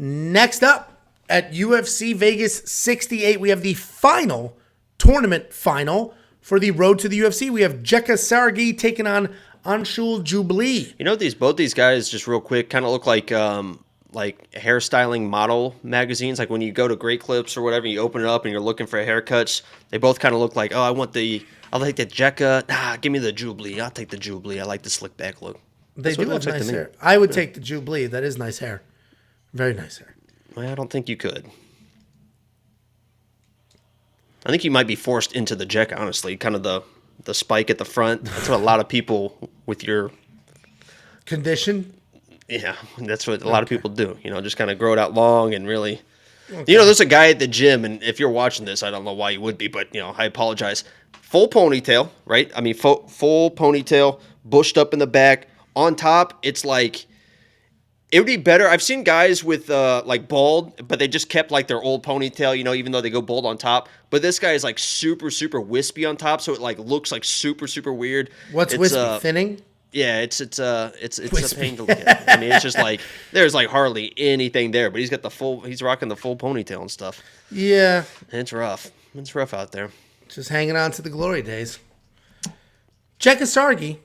Next up at UFC Vegas 68, we have the final tournament final for the road to the UFC. We have Jeka Saragih taking on Anshul Jubli. You know, both these guys, just real quick, kind of look like hairstyling model magazines. Like when you go to Great Clips or whatever, you open it up and you're looking for haircuts. They both kind of look like, I'll take the Jeka. Give me the Jubli. I'll take the Jubli. I like the slick back look. They do have nice hair. I would take the Jubli. That is nice hair. Very nice hair. Well, I don't think you could. I think you might be forced into the Jeka, honestly. Kind of the spike at the front. That's what a lot of people with your condition. Yeah, that's what a lot of people do. You know, just kind of grow it out long and really. Okay. You know, there's a guy at the gym, and if you're watching this, I don't know why you would be, but you know, I apologize. Full ponytail, right? I mean, full ponytail, bushed up in the back. On top, it's like it would be better. I've seen guys with like bald, but they just kept like their old ponytail, you know, even though they go bald on top. But this guy is like super, super wispy on top, so it like looks like super, super weird. What's wispy? Thinning? Yeah, it's a pain to look at. I mean, it's just like there's like hardly anything there, but he's rocking the full ponytail and stuff. Yeah, it's rough. It's rough out there. Just hanging on to the glory days. Jeka Saragih,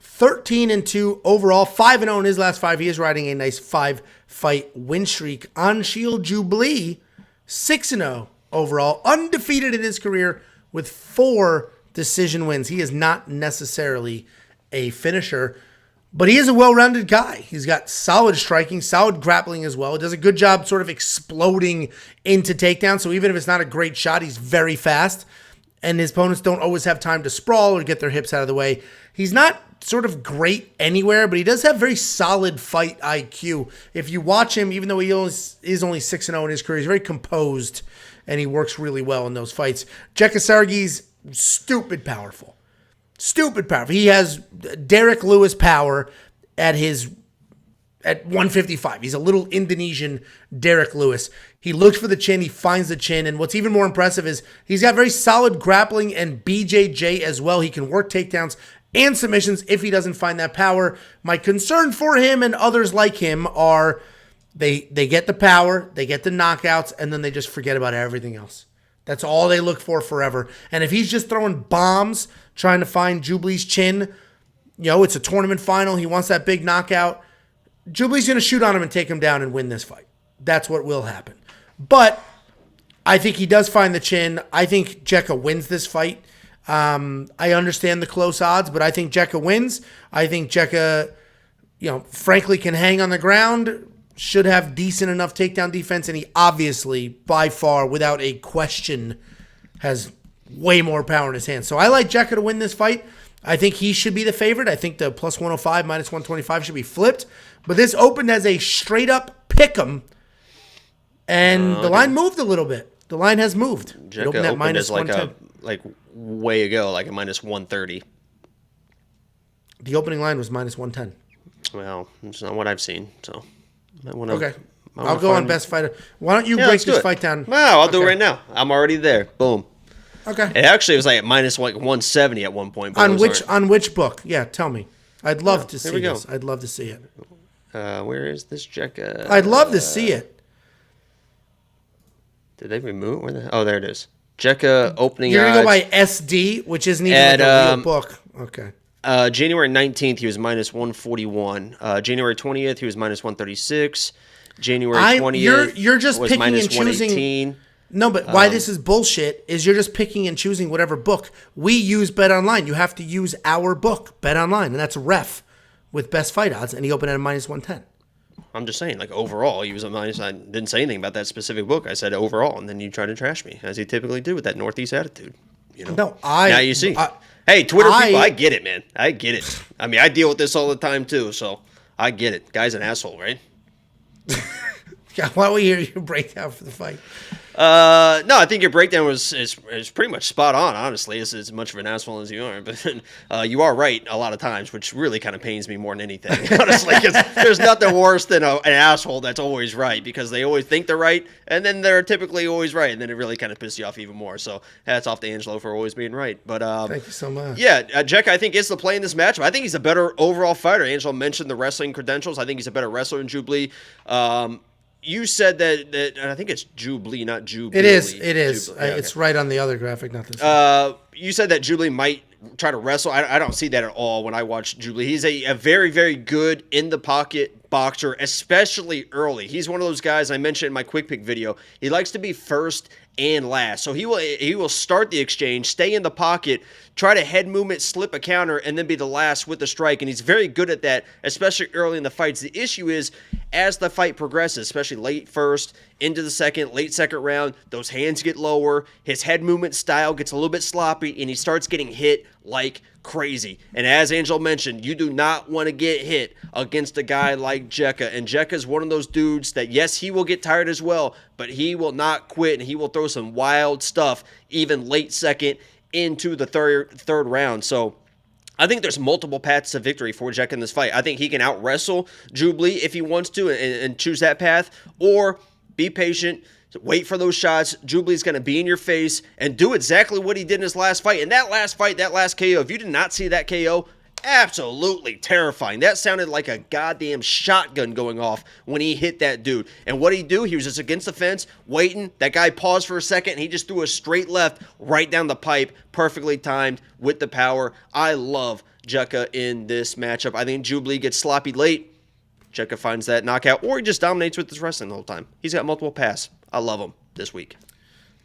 13-2 overall, 5-0 in his last 5. He is riding a nice 5-fight win streak. Anshul Jubli, 6-0 overall, undefeated in his career with 4 decision wins. He is not necessarily a finisher, but he is a well-rounded guy. He's got solid striking, solid grappling as well. He does a good job sort of exploding into takedowns, so even if it's not a great shot, he's very fast, and his opponents don't always have time to sprawl or get their hips out of the way. He's not sort of great anywhere, but he does have very solid fight IQ. If you watch him, even though he is only 6-0 in his career, he's very composed, and he works really well in those fights. Jeka Saragih's stupid powerful. Stupid powerful. He has Derek Lewis power at 155. He's a little Indonesian Derek Lewis. He looks for the chin. He finds the chin. And what's even more impressive is he's got very solid grappling and BJJ as well. He can work takedowns and submissions if he doesn't find that power. My concern for him and others like him are they get the power, they get the knockouts, and then they just forget about everything else. That's all they look for forever. And if he's just throwing bombs, trying to find Jubli's chin, you know, it's a tournament final. He wants that big knockout. Jubli's going to shoot on him and take him down and win this fight. That's what will happen. But I think he does find the chin. I think Jeka wins this fight. I understand the close odds, but I think Jeka wins. I think Jeka, you know, frankly can hang on the ground, should have decent enough takedown defense, and he obviously, by far, without a question, has way more power in his hands. So I like Jeka to win this fight. I think he should be the favorite. I think the plus 105, minus 125 should be flipped. But this opened as a straight-up pick'em, and the line moved a little bit. The line has moved. Jeka opened at minus 110. Way ago, like a minus 130. The opening line was minus 110. Well, it's not what I've seen, so... Okay. I'll go on best fighter. Why don't you break this fight down? Wow, I'll do it right now. I'm already there. Boom. Okay. It actually was like at minus 170 at one point. On which book? Yeah, tell me. I'd love to see this. I'd love to see it. Where is this Jeka? I'd love to see it. Did they remove it? Oh, there it is. Jeka opening You're going to go by SD, which isn't even like a real book. Okay. January 19th, he was minus 141. January 20th, he was minus 136. January 20th, you're just was picking minus and choosing. 118. No, but why this is bullshit is you're just picking and choosing whatever book. We use Bet Online. You have to use our book, Bet Online, and that's ref with best fight odds, and he opened at a minus 110. I'm just saying, like, overall, he was a minus. I didn't say anything about that specific book. I said overall, and then you try to trash me, as he typically do with that Northeast attitude. You know? No, now you see. Hey, Twitter people, I get it, man. I get it. I mean, I deal with this all the time, too, so I get it. Guy's an asshole, right? Yeah, why don't we hear your breakdown for the fight? No, I think your breakdown is pretty much spot on, honestly. It's as much of an asshole as you are. But you are right a lot of times, which really kind of pains me more than anything, honestly. Because there's nothing worse than an asshole that's always right, because they always think they're right, and then they're typically always right, and then it really kind of pisses you off even more. So hats off to Angelo for always being right. But thank you so much. Yeah, Jeka, I think, is the play in this matchup. I think he's a better overall fighter. Angelo mentioned the wrestling credentials. I think he's a better wrestler than Jubli. you said that and I think it's Jubli, not Jubli. It is. It is. Jubli. Yeah, it's right on the other graphic, not this one. You said that Jubli might try to wrestle. I don't see that at all when I watch Jubli. He's a very, very good in the pocket boxer, especially early. He's one of those guys I mentioned in my quick pick video. He likes to be first and last. So he will start the exchange, stay in the pocket, try to head movement, slip a counter, and then be the last with the strike. And he's very good at that, especially early in the fights. The issue is, as the fight progresses, especially late first, into the second, late second round, those hands get lower, his head movement style gets a little bit sloppy, and he starts getting hit like crazy. And as Angel mentioned, you do not want to get hit against a guy like Jeka. And Jeka is one of those dudes that, yes, he will get tired as well, but he will not quit, and he will throw some wild stuff even late second into the third round. So I think there's multiple paths to victory for Jeka in this fight. I think he can out-wrestle Jubli if he wants to and choose that path, or be patient, wait for those shots. Jubli's going to be in your face and do exactly what he did in his last fight. And that last fight, that last KO, if you did not see that KO, absolutely terrifying. That sounded like a goddamn shotgun going off when he hit that dude. And what did he do? He was just against the fence, waiting. That guy paused for a second, and he just threw a straight left right down the pipe, perfectly timed with the power. I love Jeka in this matchup. I think Jubli gets sloppy late. Jeka finds that knockout, or he just dominates with his wrestling the whole time. He's got multiple paths. I love him this week.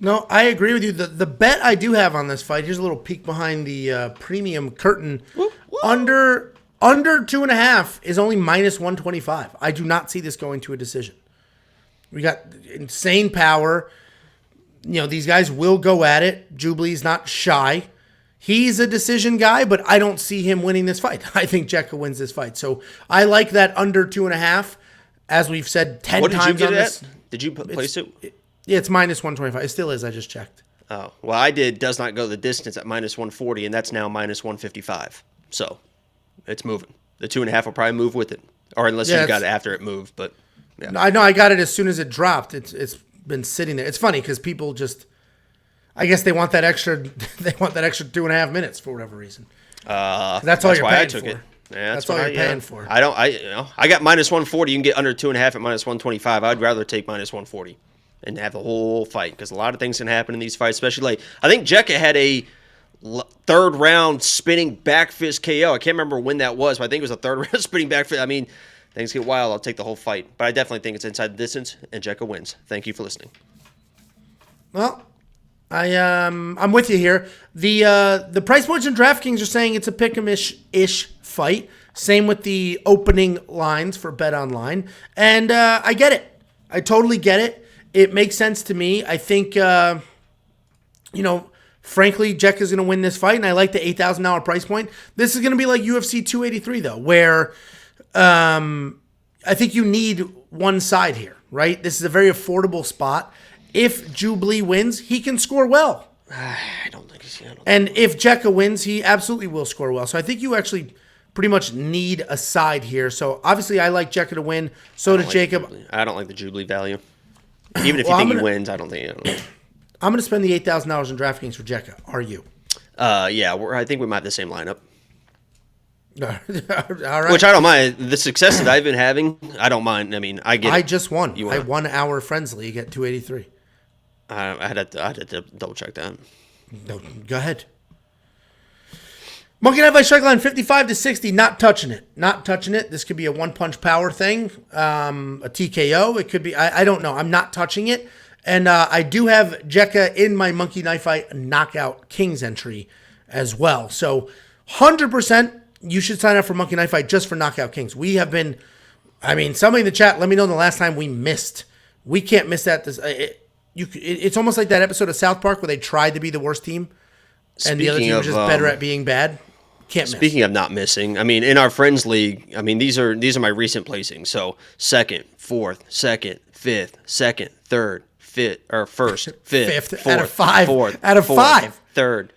No, I agree with you. The bet I do have on this fight, here's a little peek behind the premium curtain. Woo. Under 2.5 is only minus 125. I do not see this going to a decision. We got insane power. You know, these guys will go at it. Jubli's not shy. He's a decision guy, but I don't see him winning this fight. I think Jeka wins this fight. So I like that under 2.5. As we've said 10 what did times you on get this. Did you place it? Yeah, it's minus 125. It still is. I just checked. Oh, well, I did. Does not go the distance at minus 140, and that's now minus 155. So it's moving. The 2.5 will probably move with it, or unless you got it after it moved. But yeah, I know I got it as soon as it dropped. It's been sitting there. It's funny because people just, I guess they want that extra. They want that extra 2.5 minutes for whatever reason. That's all you're paying for. It. Yeah, that's all you're paying for. I got minus 140. You can get under 2.5 at minus 125. I'd rather take minus 140 and have the whole fight, because a lot of things can happen in these fights, especially late. I think Jeka had a third round spinning back fist KO. I can't remember when that was, but I think it was a third round spinning back fist. I mean, things get wild. I'll take the whole fight, but I definitely think it's inside the distance, and Jeka wins. Thank you for listening. Well, I'm with you here. The price points in DraftKings are saying it's a pick'em-ish fight. Same with the opening lines for Bet Online, and I get it. I totally get it. It makes sense to me. I think, frankly, Jeka's going to win this fight, and I like the $8,000 price point. This is going to be like UFC 283, though, where I think you need one side here, right? This is a very affordable spot. If Jubli wins, he can score well. I don't think he's going to. And if Jeka wins, he absolutely will score well. So I think you actually pretty much need a side here. So obviously I like Jeka to win. So does Jacob. I don't like the Jubli value. Even if you think he wins, I don't think. I'm going to spend the $8,000 in DraftKings for Jeka. Are you? Yeah, I think we might have the same lineup. All right. Which I don't mind. The success that I've been having, I don't mind. I mean, I get. I just won. I won our Friends League at 283. I had to double check that. No, go ahead. Monkey Knife Fight strike line 55 to 60. Not touching it. Not touching it. This could be a one punch power thing, a TKO. It could be. I don't know. I'm not touching it. And I do have Jeka in my Monkey Knife Fight Knockout Kings entry as well. So 100%. You should sign up for Monkey Knife Fight just for Knockout Kings. We have been, somebody in the chat, let me know the last time we missed. We can't miss that. It's almost like that episode of South Park where they tried to be the worst team, and the other team was just better at being bad. Can't miss. Speaking of not missing, in our Friends League, these are my recent placings. So second, fourth, second, fifth, second, third, fifth, or first, fifth, fourth, out of five, fourth, out of fourth, five, third,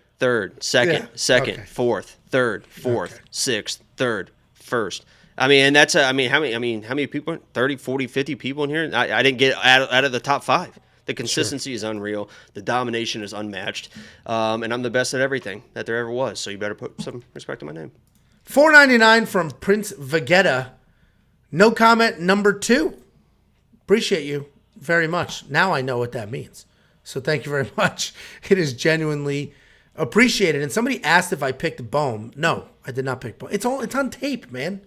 second, okay. fourth, third, fourth, sixth, third, first. And that's how many people? 30, 40, 50 people in here. I didn't get out of the top five. The consistency is unreal. The domination is unmatched. And I'm the best at everything that there ever was. So you better put some respect on my name. $4.99 from Prince Vegeta. No comment number 2. Appreciate you very much. Now I know what that means. So thank you very much. It is genuinely appreciated. And somebody asked if I picked Bohm. No, I did not pick Bohm. It's on tape, man.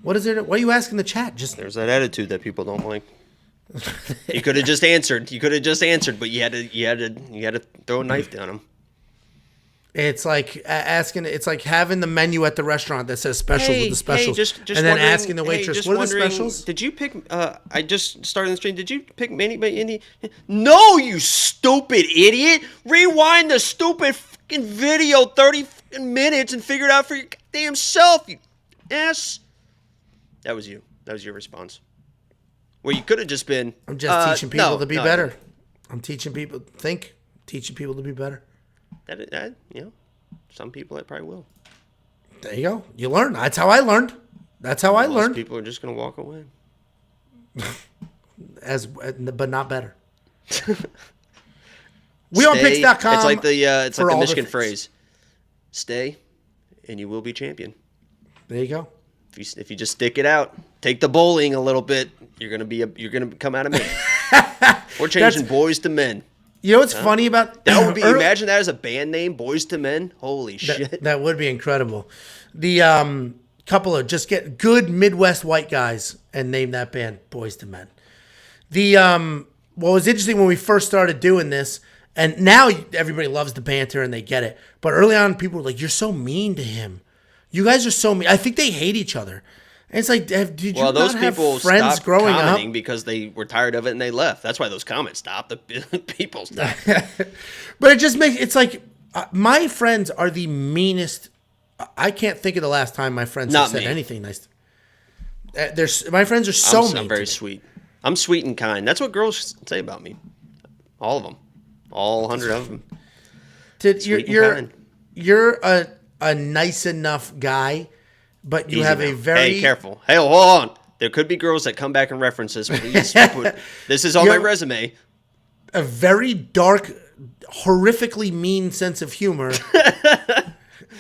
What is it? What are you asking the chat? There's that attitude that people don't like. You could have just answered. But you had to throw a knife down him. It's like asking. It's like having the menu at the restaurant that says specials with the specials, just and then asking the waitress, "What are the specials?" Did you pick? I just started the stream. Did you pick any? No, you stupid idiot! Rewind the stupid fucking video 30 minutes and figure it out for your damn self, you ass. That was you. That was your response. Well, you could have just been. I'm just teaching people to be better. I'm teaching people teaching people to be better. That some people that probably will. There you go. You learn. That's how I learned. Most people are just gonna walk away. But not better. We on picks.com. It's like the Michigan phrase. Stay, and you will be champion. There you go. If you just stick it out, take the bullying a little bit, you're gonna come out of man. We're changing boys to men. You know what's funny about that would be? Imagine that as a band name, Boys to Men. Holy shit, that would be incredible. The couple of just get good Midwest white guys and name that band Boys to Men. The what was interesting when we first started doing this, and now everybody loves the banter and they get it. But early on, people were like, "You're so mean to him. You guys are so mean." I think they hate each other. And it's like, did you not those have people friends stopped growing commenting up? Because they were tired of it and they left. That's why those comments stopped. The people stopped. But it just makes it's like my friends are the meanest. I can't think of the last time my friends have said anything nice. My friends are so mean. I'm very sweet. I'm sweet and kind. That's what girls say about me. All of them. All 100 of them. You're a nice enough guy, but you have a very... Hey, careful. Hey, hold on. There could be girls that come back and reference this. Please this is on my resume. A very dark, horrifically mean sense of humor.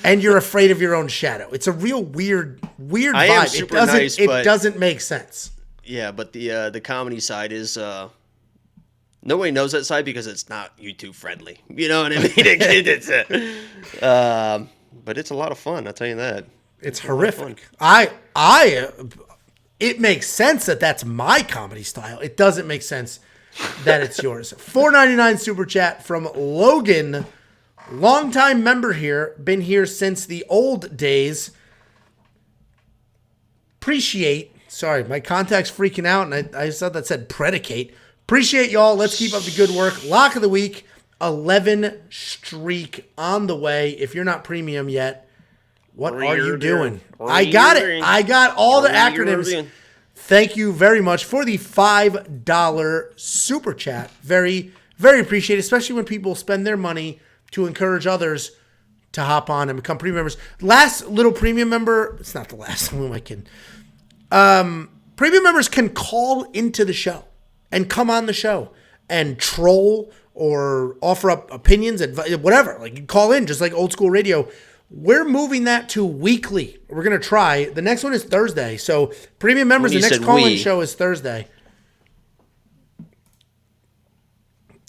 And you're afraid of your own shadow. It's a real weird vibe. I am super nice, but it doesn't make sense. Yeah, but the comedy side is... nobody knows that side because it's not YouTube friendly. You know what I mean? But it's a lot of fun. I'll tell you that. It's horrific. It makes sense that that's my comedy style. It doesn't make sense that it's yours. $4.99 super chat from Logan, longtime member here, been here since the old days. Sorry, my contact's freaking out, and I thought that said predicate. Appreciate y'all. Let's keep up the good work. Lock of the week, 11 streak on the way. If you're not premium yet, what are you doing? I got it. I got all the acronyms. Thank you very much for the $5 super chat. Very, very appreciated, especially when people spend their money to encourage others to hop on and become premium members. Last little premium member, it's not the last, who am I kidding? Premium members can call into the show and come on the show and troll or offer up opinions, advice, whatever. Like, you call in just like old school radio. We're moving that to weekly. We're going to try. The next one is Thursday. So premium members, the next call-in show is Thursday.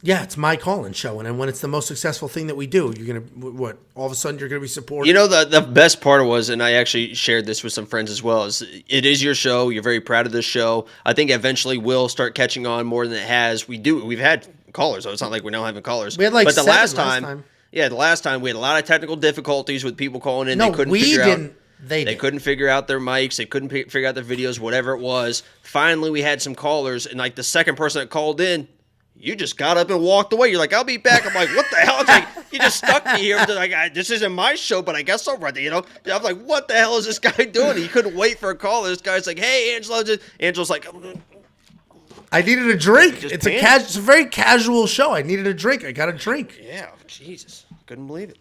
Yeah, it's my call-in show. And when it's the most successful thing that we do, you're going to, all of a sudden you're going to be supported. You know, the best part was, and I actually shared this with some friends as well, is it is your show. You're very proud of this show. I think eventually we'll start catching on more than it has. We've had callers, though. It's not like we're now having callers. We had like the last time. Yeah, the last time we had a lot of technical difficulties with people calling in. They couldn't figure out their mics. They couldn't figure out their videos, whatever it was. Finally, we had some callers, and like the second person that called in, you just got up and walked away. You're like, I'll be back. I'm like, what the hell? It's like, you just stuck me here. Like, this isn't my show, but I guess I'm ready, you know? I'm like, what the hell is this guy doing? He couldn't wait for a call. This guy's like, hey, Angelo. Angelo's like, I needed a drink. It's a very casual show. I needed a drink. I got a drink. Yeah, Jesus. Couldn't believe it.